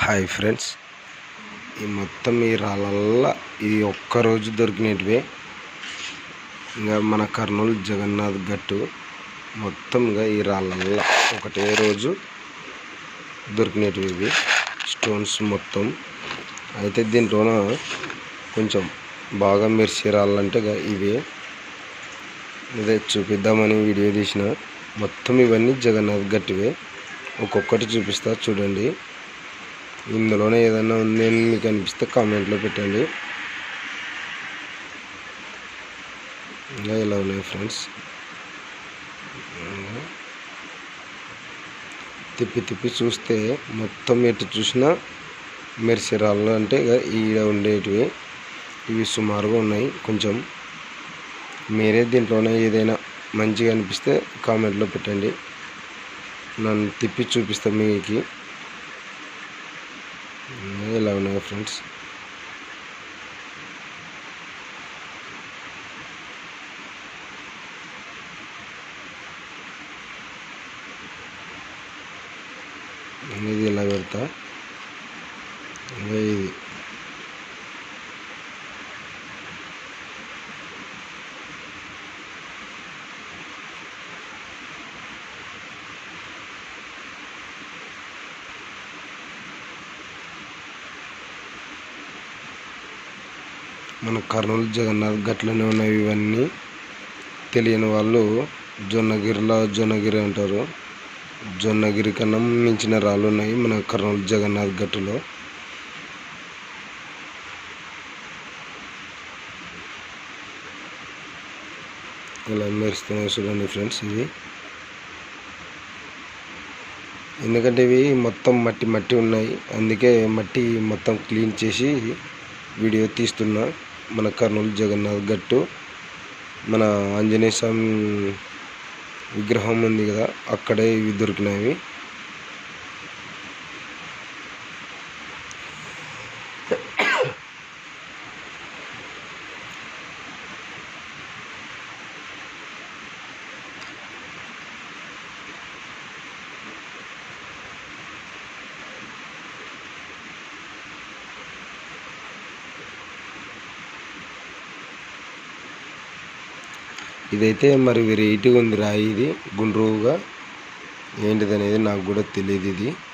Hi friends, ఈ మొత్తం ఈ రాళ్ళల్లో ఇది ఒక్కరోజు దొరికినటివే. ఇంకా మన కర్నూలు జగన్నాథ్ గట్టు మొత్తంగా ఈ రాళ్ళల్లో ఒకటే రోజు దొరికినటివి ఇవి స్టోన్స్ మొత్తం. అయితే దీంట్లోన కొంచెం బాగా మెరిసే రాళ్ళంటే ఇవే. ఇదే చూపిద్దామని వీడియో తీసిన. మొత్తం ఇవన్నీ జగన్నాథ్ గట్టివే. ఒక్కొక్కటి చూపిస్తా చూడండి. ఇందులోనే ఏదైనా ఉంది అని మీకు అనిపిస్తే కామెంట్లో పెట్టండి. ఇంకా ఇలా ఉన్నాయి ఫ్రెండ్స్. తిప్పి తిప్పి చూస్తే మొత్తం ఎటు చూసినా మెరిసే రాళ్ళు అంటే ఈడ ఉండేటివి. ఇవి సుమారుగా ఉన్నాయి. కొంచెం మీరే దీంట్లోనే ఏదైనా మంచిగా అనిపిస్తే కామెంట్లో పెట్టండి. నన్ను తిప్పి చూపిస్తా మీకు. ఇలా ఉన్నాయి ఫ్రెండ్స్. ఇది ఇలా పెడతా. ఇది మన కర్నూలు జగన్నాథ్ గట్లనే ఉన్నాయి ఇవన్నీ. తెలియని వాళ్ళు జొన్నగిరి అంటారు. జొన్నగిరి కన్నా మించిన రాళ్ళు ఉన్నాయి మన కర్నూలు జగన్నాథ్ గట్టులో. ఇలా మెరుస్తున్నాయి చూడండి ఫ్రెండ్స్. ఇవి ఎందుకంటే ఇవి మొత్తం మట్టి ఉన్నాయి, అందుకే మట్టి మొత్తం క్లీన్ చేసి వీడియో తీస్తున్నా. మన కర్నూలు జగన్నాథ్ గట్టు, మన ఆంజనేయ స్వామి విగ్రహం ఉంది కదా, అక్కడే ఇవి దొరికినవి. ఇదైతే మరి వెరైటీగా ఉంది రాయి. ఇది గుండ్రుగా ఏంటిది అనేది నాకు కూడా తెలియదు. ఇది